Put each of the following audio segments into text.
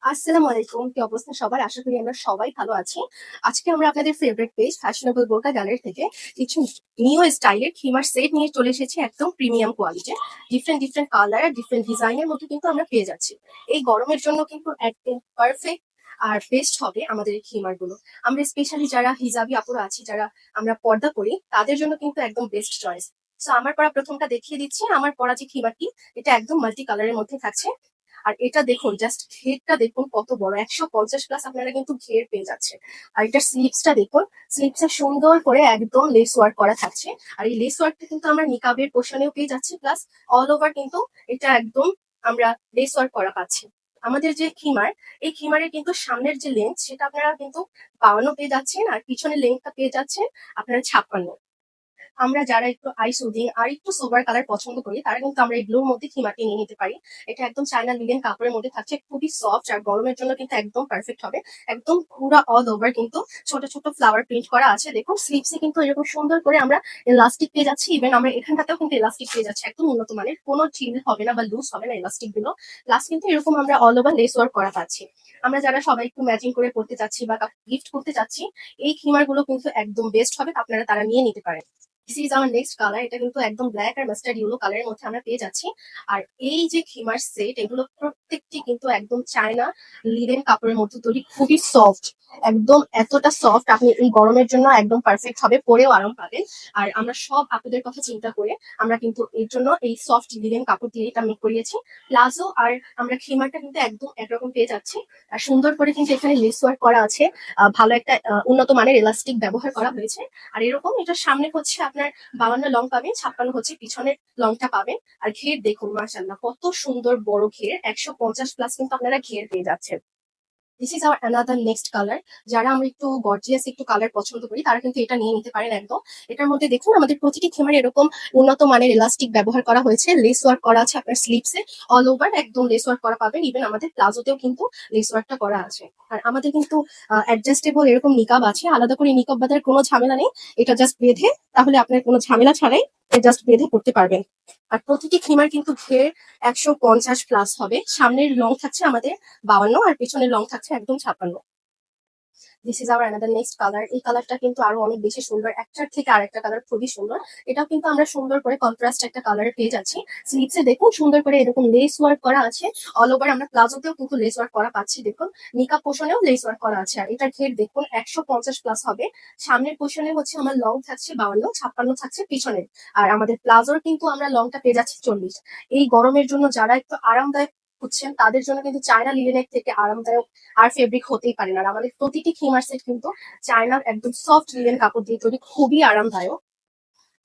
আসসালামু আলাইকুম। কি অবস্থা সবার? আশা করি আমরা সবাই ভালো আছি। আজকে আমরা আপনাদের ফেভারিট পেজ ফ্যাশনেবল বোরকা গ্যালারি থেকে কিছু নিউ স্টাইলের খিমার সেট নিয়ে চলে এসেছি, একদম প্রিমিয়াম কোয়ালিটির। ডিফারেন্ট ডিফারেন্ট কালার, ডিফারেন্ট ডিজাইনের মধ্যে কিন্তু আমরা পেয়ে যাচ্ছি। এই গরমের জন্য কিন্তু একদম পারফেক্ট আর বেস্ট হবে আমাদের এই খিমার গুলো। আমরা স্পেশালি যারা হিজাবি আপুরা আছি, যারা আমরা পর্দা করি, তাদের জন্য কিন্তু একদম বেস্ট চয়েস। তো আমার পরা প্রথমটা দেখিয়ে দিচ্ছি। আমার পরা যে খিমারটি, এটা একদম মাল্টি কালারের মধ্যে থাকছে। আর এটা দেখুন, জাস্ট ঘেরটা দেখুন কত বড়, 150+ আপনারা কিন্তু ঘের পেয়ে যাচ্ছে। আর এটার স্লিপসটা দেখুন, স্লিপসে সুন্দর করে একদম লেস ওয়ার্ক করা থাকছে। আর এই লেস ওয়ার্কটা কিন্তু আমরা নিকাবের পোর্শনেও পেয়ে যাচ্ছি, প্লাস অল ওভার কিন্তু এটা একদম আমরা লেস ওয়ার্ক করা পাচ্ছি। আমাদের যে খিমার, এই খিমারের কিন্তু সামনের যে লেন্থ, সেটা আপনারা কিন্তু 52 পেয়ে যাচ্ছেন, আর পিছনের লেন্থটা পেয়ে যাচ্ছেন আপনারা 56। আমরা যারা একটু আই সুদিং আর একটু সোবার কালার পছন্দ করি, তারা কিন্তু আমরা এই ব্লুর মধ্যে থিমাটি নিয়ে নিতে পারি। এটা একদম চায়না লিনেন কাপড়ের মধ্যে থাকছে, খুবই সফট, আর গরমের জন্য কিন্তু একদম পারফেক্ট হবে। একদম পুরো অল ওভার কিন্তু ছোট ছোট ফ্লাওয়ার প্রিন্ট করা আছে। দেখুন স্লিপসে কিন্তু এরকম সুন্দর করে আমরা এলাস্টিক পেয়ে যাচ্ছি। ইভেন আমরা এখানটাতেও কিন্তু এলাস্টিক পেয়ে যাচ্ছি, একদম উন্নত মানের, কোনো ঢিল হবে না বা লুজ হবে না এলাস্টিক গুলো। প্লাস কিন্তু এরকম আমরা অল ওভার লেস ওয়ার্ক করা পাচ্ছি। আমরা যারা সবাই একটু ম্যাচিং করে পড়তে চাচ্ছি বা গিফট করতে চাচ্ছি, এই খিমার গুলো কিন্তু একদম বেস্ট হবে, আপনারা তারা নিয়ে নিতে পারেন। দিস ইজ আমার নেক্সট কালার। এটা কিন্তু একদম ব্ল্যাক আর মাস্টার্ড ইয়েলো কালারের মধ্যে আমরা পেয়ে যাচ্ছি। আর এই যে খিমার সেট, এগুলো প্রত্যেকটি কিন্তু একদম চায়না লিনেন কাপড়ের মধ্যে তৈরি, খুবই সফট। একদম এতটা সফট, আপনি এই গরমের জন্য একদম পারফেক্ট হবে, পরেও আরাম পাবেন। আর আমরা সব আপুদের কথা চিন্তা করে আমরা কিন্তু এর জন্য এই সফট লিনেন কাপড় দিয়ে এটা মেক করিয়েছি। প্লাজো আর আমরা খিমারটা কিন্তু একদম একরকম পেয়ে যাচ্ছি। আর সুন্দর করে কিন্তু এখানে লেস ওয়ার্ক করা আছে। ভালো একটা উন্নত মানের এলাস্টিক ব্যবহার করা হয়েছে। আর এরকম এটার সামনে হচ্ছে আপনার 52 লং পাবেন, 56 হচ্ছে পিছনের লংটা পাবেন। আর ঘের দেখুন, মাশাআল্লাহ কত সুন্দর বড় ঘের, 150+ কিন্তু আপনারা ঘের পেয়ে যাচ্ছেন। This is our another next colour. যারা আমরা একটু গর্জিয়াস একটু কালার পছন্দ করি, তারা কিন্তু এটা নিয়ে নিতে পারেন একদম। এটার মধ্যে দেখুন আমাদের প্রতিটি খেমারে এরকম উন্নত মানের এলাস্টিক ব্যবহার করা হয়েছে, লেস ওয়ার্ক করা আছে আপনার স্লিপসে, অল ওভার একদম লেস ওয়ার্ক করা পাবেন। ইভেন আমাদের প্লাজোতেও কিন্তু লেস ওয়ার্কটা করা আছে। আর আমাদের কিন্তু অ্যাডজাস্টেবল এরকম নিকাব আছে, আলাদা করে নিকাব বাঁধার কোনো ঝামেলা নেই। এটা জাস্ট বেঁধে, তাহলে আপনার কোনো ঝামেলা ছাড়াই জাস্ট বেঁধে পড়তে পারবেন। আর প্রতিটি খিমার কিন্তু ঘের 150+ হবে। সামনের লং থাকছে আমাদের 52, আর পেছনের লং থাকছে একদম 56। This is our another next colour. এই কালারটা কিন্তু আরো অনেক বেশি সুন্দর, একটার থেকে আরেকটা কালার খুবই সুন্দর। এটাও কিন্তু আমরা সুন্দর করে কন্ট্রাস্ট একটা কালারে পেয়ে যাচ্ছি। স্লিপসে দেখুন সুন্দর করে এরকম লেস ওয়ার্ক করা আছে। অল ওভার আমরা প্লাজোতেও কিন্তু লেস ওয়ার্ক করা পাচ্ছি, দেখুন নিকাব পোষণেও লেস ওয়ার্ক করা আছে। আর এটার ঘের দেখুন 150+ হবে। সামনের পোষণে হচ্ছে আমার লং থাকছে 52, 56 থাকছে পিছনের। আর আমাদের প্লাজোর কিন্তু আমরা লংটা পেয়ে যাচ্ছি 40। এই গরমের জন্য যারা একটু আরামদায়ক হচ্ছেন, তাদের জন্য কিন্তু চায়না লিনেনের থেকে আরামদায়ক আর ফেব্রিক হতেই পারে না। আর আমাদের প্রতিটি খিমার সেট কিন্তু চায়নার একদম সফট লিনেন কাপড় দিয়ে তৈরি, খুবই আরামদায়ক।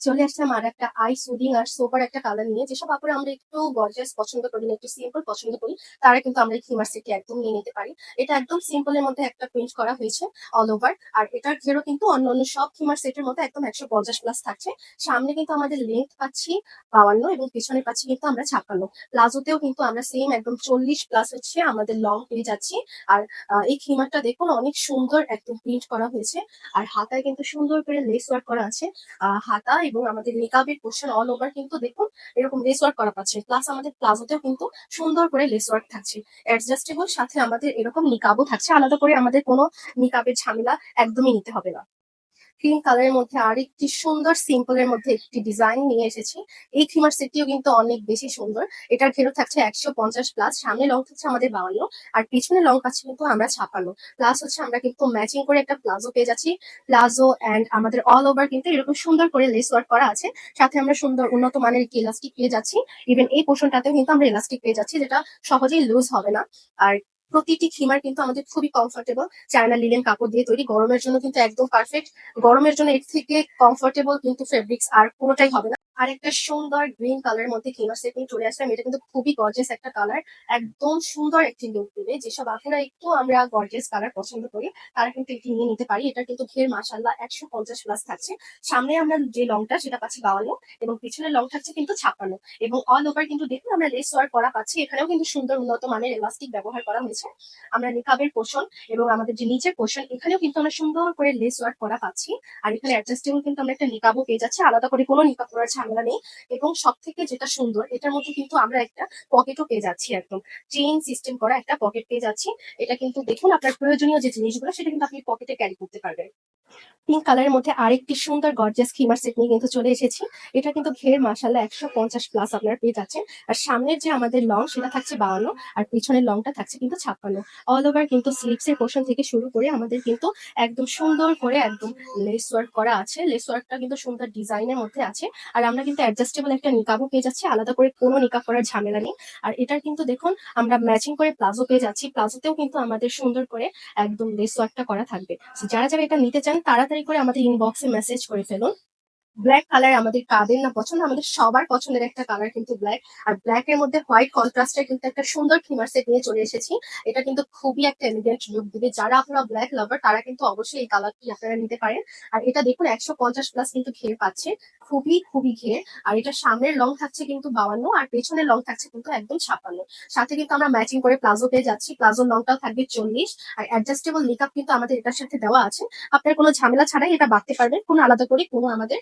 চলে আসলাম আর একটা আই সুদিং আর সোপার একটা কালার নিয়ে। যেসব আপুরা আমরা একটু গর্জিয়াস পছন্দ করি না, একটু সিম্পল পছন্দ করি, তারা কিন্তু আমরা এই থিমার সেটটি একদম নিয়ে নিতে পারি। এটা একদম সিম্পলের মধ্যে একটা প্রিন্ট করা হয়েছে অল ওভার। আর এটার ঘেরও কিন্তু অন্য অন্য সব থিমার সেটের মধ্যে একদম 150+ থাকছে। সামনে কিন্তু আমাদের লেন্থ পাচ্ছি 52, এবং পিছনে পাচ্ছি কিন্তু আমরা 56। প্লাজোতেও কিন্তু আমরা সেম একদম 40+ হচ্ছে আমাদের লং পেয়ে যাচ্ছি। আর এই খিমারটা দেখুন অনেক সুন্দর একদম প্রিন্ট করা হয়েছে। আর হাতায় কিন্তু সুন্দর করে লেস ওয়ার্ক করা আছে। হাতা এবং আমাদের নিকাবের পোর্শন অল ওভার কিন্তু দেখুন এরকম লেস ওয়ার্ক করা পাচ্ছে। প্লাস আমাদের প্লাজোতেও কিন্তু সুন্দর করে লেস ওয়ার্ক থাকছে, অ্যাডজাস্টেবল। সাথে আমাদের এরকম নিকাবও থাকছে, আলাদা করে আমাদের কোনো নিকাবের ঝামেলা একদমই নিতে হবে না। ক্রিম কালারের মধ্যে আরেকটি সুন্দর সিম্পলের মধ্যে একটি ডিজাইন নিয়ে এসেছি। এই থিমার সেটটিও কিন্তু অনেক বেশি সুন্দর। এটার ঘেরও থাকছে 150+, সামনে লং থাকছে আমাদের 52, আর পিছনে লং পাচ্ছি কিন্তু আমরা 56। প্লাস হচ্ছে আমরা কিন্তু ম্যাচিং করে একটা প্লাজো পেয়ে যাচ্ছি। প্লাজো অ্যান্ড আমাদের অল ওভার কিন্তু এরকম সুন্দর করে লেস ওয়ার্ক করা আছে। সাথে আমরা সুন্দর উন্নত মানের একটি ইলাস্টিক পেয়ে যাচ্ছি। ইভেন এই পোর্শনটাতেও কিন্তু আমরা ইলাস্টিক পেয়ে যাচ্ছি, যেটা সহজেই লুজ হবে না। আর প্রতিটি খিমার কিন্তু আমাদের খুবই কমফোর্টেবল, চায়না লিনেন কাপড় দিয়ে তৈরি, গরমের জন্য কিন্তু একদম পারফেক্ট। গরমের জন্য এর থেকে কমফোর্টেবল কিন্তু ফেব্রিক্স আর কোনোটাই হবে না। আর একটা সুন্দর গ্রিন কালারের মধ্যে খিমার সেট নিয়ে চলে আসলাম। এটা কিন্তু খুবই গর্জিয়াস একটা কালার, একদম সুন্দর একটি লুক দেবে। যেসব আপুরা একটু আমরা গর্জিয়াস কালার পছন্দ করি, তারা কিন্তু এটি নিয়ে নিতে পারি। এটা কিন্তু ঘের মাসাল্লাহ 150+ থাকছে। সামনে আমরা যে লংটা সেটা পাচ্ছি 52, এবং পিছনের লং থাকছে কিন্তু 56। এবং অল ওভার কিন্তু দেখুন আমরা লেস ওয়ার্ক করা পাচ্ছি, এখানেও কিন্তু সুন্দর উন্নত মানের এলাস্টিক ব্যবহার করা হয়েছে। আমরা নিকাবের পোর্শন এবং আমাদের যে নিচের পোর্শন, এখানেও কিন্তু আমরা সুন্দর করে লেস ওয়ার্ক করা পাচ্ছি। আর এখানে অ্যাডজাস্টেবল কিন্তু আমরা একটা নিকাবও পেয়ে যাচ্ছি, আলাদা করে কোনো নিকাব করার ঝামেলা ঝামেলা নেই। এবং সব থেকে যেটা সুন্দর, এটার মধ্যে কিন্তু আমরা একটা পকেটও পেয়ে যাচ্ছি, একদম চেইন সিস্টেম করা একটা পকেট পেয়ে যাচ্ছি। এটা কিন্তু দেখুন আপনার প্রয়োজনীয় যে জিনিসগুলো সেটা কিন্তু আপনি পকেটে ক্যারি করতে পারবেন। পিঙ্ক কালারের মধ্যে আরেকটি সুন্দর গর্জিয়াস খিমার সেট নিয়ে কিন্তু চলে এসেছি। এটা কিন্তু ঘের মাসাল্লাহ 150 প্লাস আপনারা পেয়ে যাচ্ছেন। আর সামনের যে আমাদের লং সেটা থাকছে 52, আর পিছনের লংটা থাকছে কিন্তু 56। অল ওভার কিন্তু স্লিভস এর পোর্শন থেকে শুরু করে আমাদের কিন্তু একদম সুন্দর করে একদম লেস ওয়ার্ক করা আছে। লেস ওয়ার্কটা কিন্তু সুন্দর ডিজাইনের মধ্যে আছে। আর আমরা কিন্তু অ্যাডজাস্টেবল একটা নিকাবও পেয়ে যাচ্ছি, আলাদা করে কোনো নিকাব করার ঝামেলা নেই। আর এটার কিন্তু দেখুন আমরা ম্যাচিং করে প্লাজো পেয়ে যাচ্ছি। প্লাজোতেও কিন্তু আমাদের সুন্দর করে একদম লেস ওয়ার্কটা করা থাকবে। So, যারা যারা এটা নিতে চান তাড়াতাড়ি করে আমাদের ইনবক্সে মেসেজ করে ফেলুন। ব্ল্যাক কালার আমাদের কাদের না পছন্দ, আমাদের সবার পছন্দের একটা কালার কিন্তু ব্ল্যাক। আর ব্ল্যাক এর মধ্যে হোয়াইট কন্ট্রাস্টের কিন্তু একটা সুন্দর থিমার সেট নিয়ে চলে এসেছি। এটা কিন্তু খুবই একটা এলিগেন্ট লুক দিবে। যারা আপনারা ব্ল্যাক লাভার তারা কিন্তু অবশ্যই এই কালারটি আপনারা নিতে পারেন। আর এটা দেখুন 150 প্লাস কিন্তু ঘের পাচ্ছে, খুবই খুবই ঘের। আর এটা সামনের লং থাকছে কিন্তু 52, আর পেছনের লং থাকছে কিন্তু একদম 56। সাথে কিন্তু আমরা ম্যাচিং করে প্লাজো পেয়ে যাচ্ছি, প্লাজোর লংটাও থাকবে 40। আর অ্যাডজাস্টেবল মেকআপ কিন্তু আমাদের এটার সাথে দেওয়া আছে। আপনার কোনো ঝামেলা ছাড়াই এটা বাঁধতে পারবেন, কোনো আলাদা করে কোনো আমাদের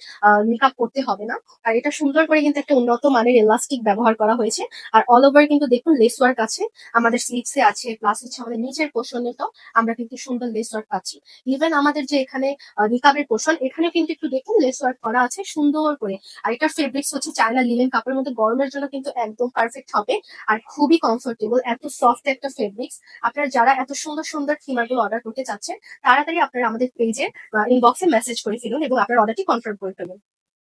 মেকআপ করতে হবে না। আর এটা সুন্দর করে কিন্তু একটা উন্নত মানের এলাস্টিক ব্যবহার করা হয়েছে। আর অল ওভার কিন্তু দেখুন লেস ওয়ার্ক আছে, আমাদের স্লিভসে আছে, প্লাস হচ্ছে আমাদের নিচের পোর্শনেটাও আমরা কিন্তু সুন্দর লেস ওয়ার্ক পাচ্ছি। ইভেন আমাদের যে এখানে নিকাবের পোর্শন, এখানে কিন্তু একটু দেখুন লেস ওয়ার্ক করা আছে সুন্দর করে। আর এটার ফেব্রিক্স হচ্ছে চায়না লিনেন কাপড়ের মধ্যে, গরমের জন্য কিন্তু একদম পারফেক্ট হবে। আর খুবই কমফোর্টেবল, এত সফট একটা ফেব্রিক্স। আপনারা যারা এত সুন্দর সুন্দর থিমার গুলো অর্ডার করতে চাচ্ছেন তাড়াতাড়ি আপনারা আমাদের পেজে ইনবক্সে মেসেজ করে ফেলুন এবং আপনার অর্ডারটি কনফার্ম করে ফেলুন।